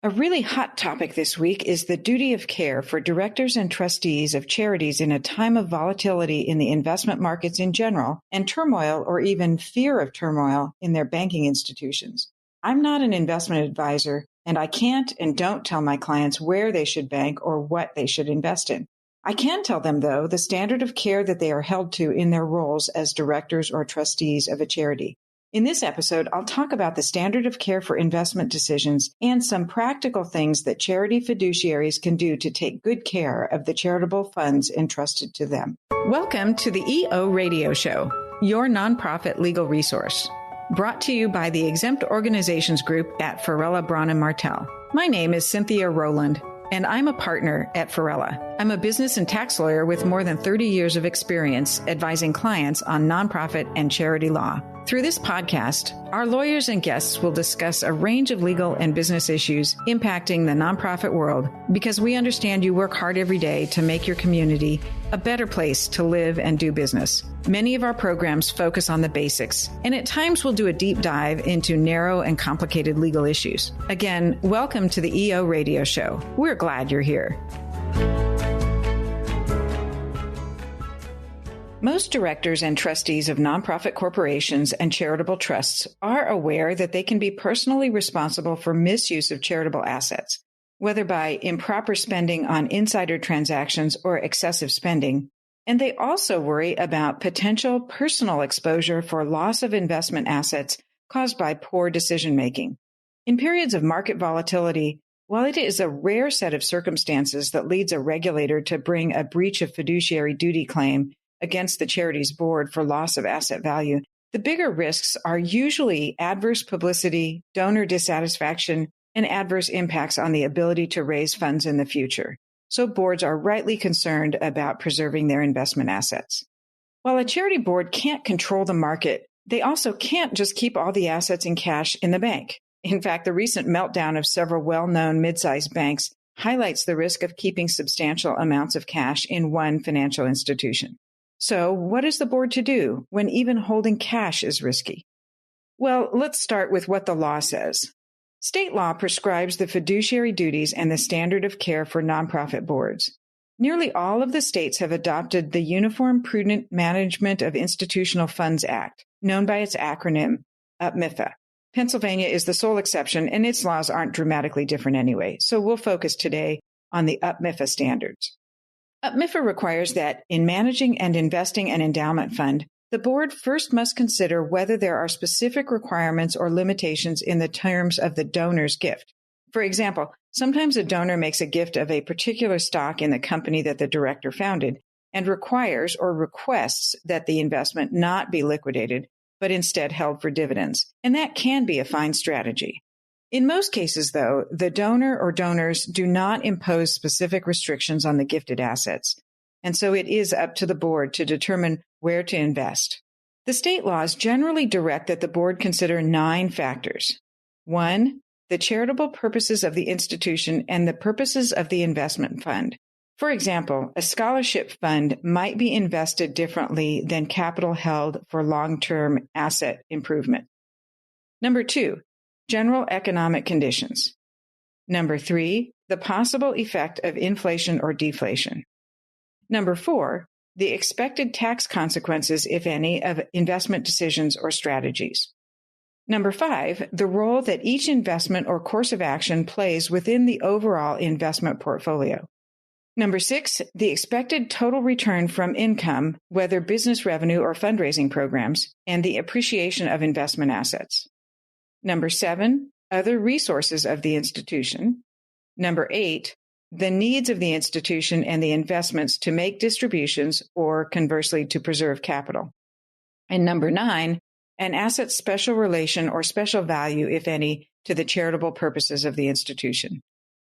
A really hot topic this week is the duty of care for directors and trustees of charities in a time of volatility in the investment markets in general and turmoil or even fear of turmoil in their banking institutions. I'm not an investment advisor, and I can't and don't tell my clients where they should bank or what they should invest in. I can tell them, though, the standard of care that they are held to in their roles as directors or trustees of a charity. In this episode, I'll talk about the standard of care for investment decisions and some practical things that charity fiduciaries can do to take good care of the charitable funds entrusted to them. Welcome to the EO Radio Show, your nonprofit legal resource. Brought to you by the Exempt Organizations Group at Farella, Braun & Martel. My name is Cynthia Rowland, and I'm a partner at Farella. I'm a business and tax lawyer with more than 30 years of experience advising clients on nonprofit and charity law. Through this podcast, our lawyers and guests will discuss a range of legal and business issues impacting the nonprofit world because we understand you work hard every day to make your community a better place to live and do business. Many of our programs focus on the basics, and at times we'll do a deep dive into narrow and complicated legal issues. Again, welcome to the EO Radio Show. We're glad you're here. Most directors and trustees of nonprofit corporations and charitable trusts are aware that they can be personally responsible for misuse of charitable assets, whether by improper spending on insider transactions or excessive spending. And they also worry about potential personal exposure for loss of investment assets caused by poor decision-making. In periods of market volatility, while it is a rare set of circumstances that leads a regulator to bring a breach of fiduciary duty claim against the charity's board for loss of asset value, the bigger risks are usually adverse publicity, donor dissatisfaction, and adverse impacts on the ability to raise funds in the future. So boards are rightly concerned about preserving their investment assets. While a charity board can't control the market, they also can't just keep all the assets in cash in the bank. In fact, the recent meltdown of several well-known mid-sized banks highlights the risk of keeping substantial amounts of cash in one financial institution. So what is the board to do when even holding cash is risky? Well, let's start with what the law says. State law prescribes the fiduciary duties and the standard of care for nonprofit boards. Nearly all of the states have adopted the Uniform Prudent Management of Institutional Funds Act, known by its acronym, UPMIFA. Pennsylvania is the sole exception, and its laws aren't dramatically different anyway, so we'll focus today on the UPMIFA standards. UPMIFA requires that in managing and investing an endowment fund, the board first must consider whether there are specific requirements or limitations in the terms of the donor's gift. For example, sometimes a donor makes a gift of a particular stock in the company that the director founded and requires or requests that the investment not be liquidated, but instead held for dividends. And that can be a fine strategy. In most cases, though, the donor or donors do not impose specific restrictions on the gifted assets, and so it is up to the board to determine where to invest. The state laws generally direct that the board consider 9 factors. 1, the charitable purposes of the institution and the purposes of the investment fund. For example, a scholarship fund might be invested differently than capital held for long-term asset improvement. Number 2, general economic conditions. Number 3, the possible effect of inflation or deflation. Number 4, the expected tax consequences, if any, of investment decisions or strategies. Number 5, the role that each investment or course of action plays within the overall investment portfolio. Number 6, the expected total return from income, whether business revenue or fundraising programs, and the appreciation of investment assets. Number 7, other resources of the institution. Number 8, the needs of the institution and the investments to make distributions or conversely to preserve capital. And number 9, an asset's special relation or special value, if any, to the charitable purposes of the institution.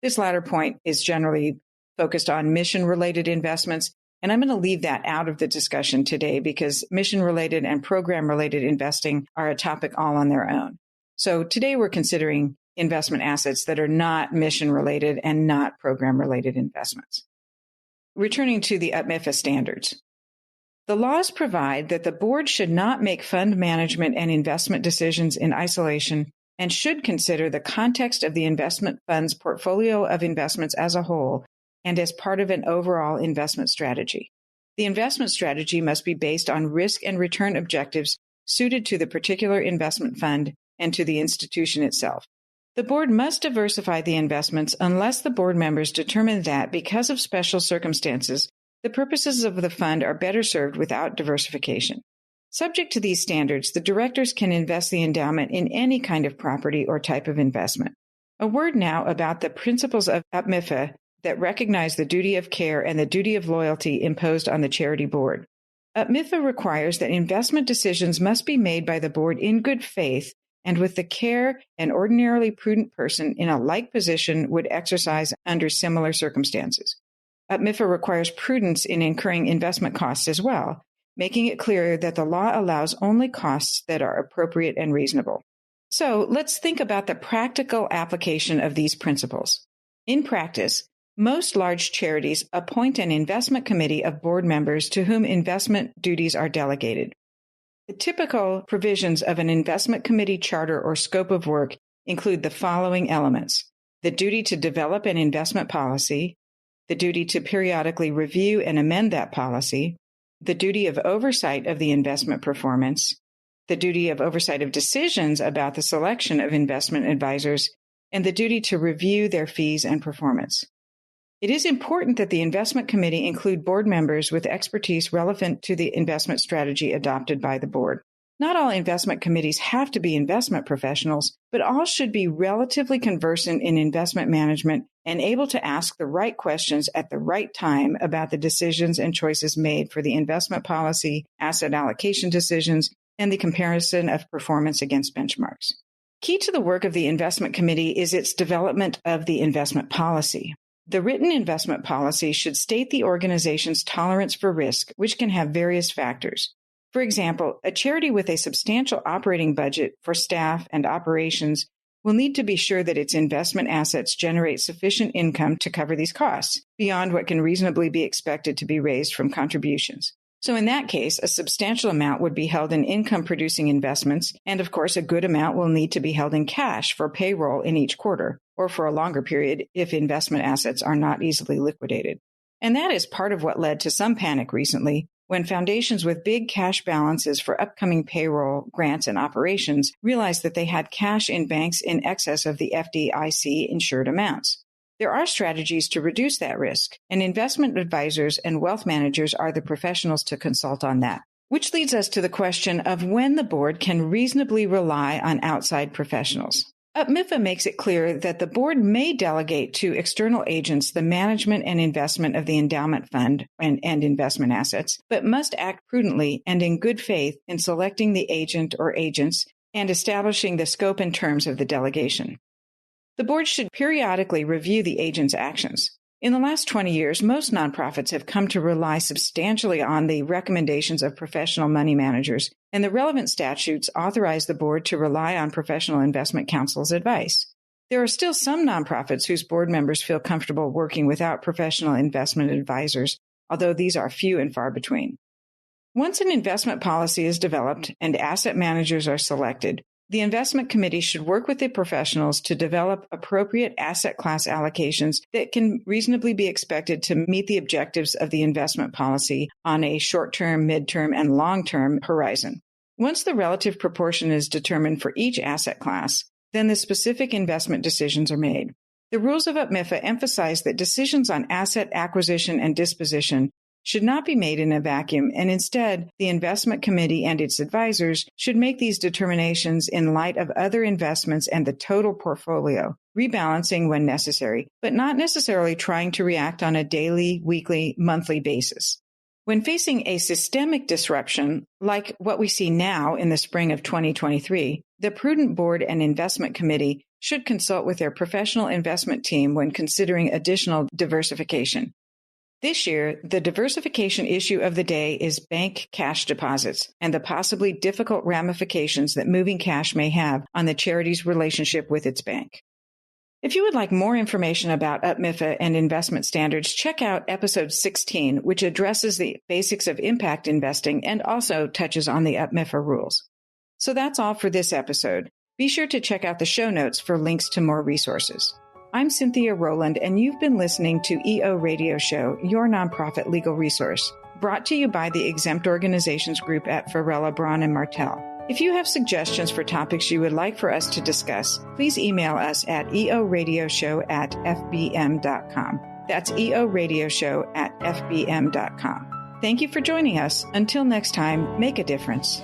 This latter point is generally focused on mission-related investments, and I'm going to leave that out of the discussion today because mission-related and program-related investing are a topic all on their own. So today we're considering investment assets that are not mission-related and not program-related investments. Returning to the UPMIFA standards. The laws provide that the board should not make fund management and investment decisions in isolation and should consider the context of the investment fund's portfolio of investments as a whole and as part of an overall investment strategy. The investment strategy must be based on risk and return objectives suited to the particular investment fund and to the institution itself. The board must diversify the investments unless the board members determine that, because of special circumstances, the purposes of the fund are better served without diversification. Subject to these standards, the directors can invest the endowment in any kind of property or type of investment. A word now about the principles of UPMIFA that recognize the duty of care and the duty of loyalty imposed on the charity board. UPMIFA requires that investment decisions must be made by the board in good faith and with the care an ordinarily prudent person in a like position would exercise under similar circumstances. UPMIFA requires prudence in incurring investment costs as well, making it clear that the law allows only costs that are appropriate and reasonable. So let's think about the practical application of these principles. In practice, most large charities appoint an investment committee of board members to whom investment duties are delegated. The typical provisions of an investment committee charter or scope of work include the following elements: the duty to develop an investment policy, the duty to periodically review and amend that policy, the duty of oversight of the investment performance, the duty of oversight of decisions about the selection of investment advisors, and the duty to review their fees and performance. It is important that the investment committee include board members with expertise relevant to the investment strategy adopted by the board. Not all investment committees have to be investment professionals, but all should be relatively conversant in investment management and able to ask the right questions at the right time about the decisions and choices made for the investment policy, asset allocation decisions, and the comparison of performance against benchmarks. Key to the work of the investment committee is its development of the investment policy. The written investment policy should state the organization's tolerance for risk, which can have various factors. For example, a charity with a substantial operating budget for staff and operations will need to be sure that its investment assets generate sufficient income to cover these costs, beyond what can reasonably be expected to be raised from contributions. So in that case, a substantial amount would be held in income-producing investments, and of course, a good amount will need to be held in cash for payroll in each quarter, or for a longer period if investment assets are not easily liquidated. And that is part of what led to some panic recently, when foundations with big cash balances for upcoming payroll, grants, and operations realized that they had cash in banks in excess of the FDIC insured amounts. There are strategies to reduce that risk, and investment advisors and wealth managers are the professionals to consult on that. Which leads us to the question of when the board can reasonably rely on outside professionals. UPMIFA makes it clear that the board may delegate to external agents the management and investment of the endowment fund and investment assets, but must act prudently and in good faith in selecting the agent or agents and establishing the scope and terms of the delegation. The board should periodically review the agent's actions. In the last 20 years, most nonprofits have come to rely substantially on the recommendations of professional money managers, and the relevant statutes authorize the board to rely on professional investment counsel's advice. There are still some nonprofits whose board members feel comfortable working without professional investment advisors, although these are few and far between. Once an investment policy is developed and asset managers are selected, the investment committee should work with the professionals to develop appropriate asset class allocations that can reasonably be expected to meet the objectives of the investment policy on a short-term, mid-term, and long-term horizon. Once the relative proportion is determined for each asset class, then the specific investment decisions are made. The rules of UPMIFA emphasize that decisions on asset acquisition and disposition should not be made in a vacuum, and instead, the investment committee and its advisors should make these determinations in light of other investments and the total portfolio, rebalancing when necessary, but not necessarily trying to react on a daily, weekly, monthly basis. When facing a systemic disruption, like what we see now in the spring of 2023, the prudent board and investment committee should consult with their professional investment team when considering additional diversification. This year, the diversification issue of the day is bank cash deposits and the possibly difficult ramifications that moving cash may have on the charity's relationship with its bank. If you would like more information about UPMIFA and investment standards, check out episode 16, which addresses the basics of impact investing and also touches on the UPMIFA rules. So that's all for this episode. Be sure to check out the show notes for links to more resources. I'm Cynthia Rowland, and you've been listening to EO Radio Show, your nonprofit legal resource, brought to you by the Exempt Organizations Group at Farella, Braun, and Martell. If you have suggestions for topics you would like for us to discuss, please email us at eoradioshow@fbm.com. That's eoradioshow@fbm.com. Thank you for joining us. Until next time, make a difference.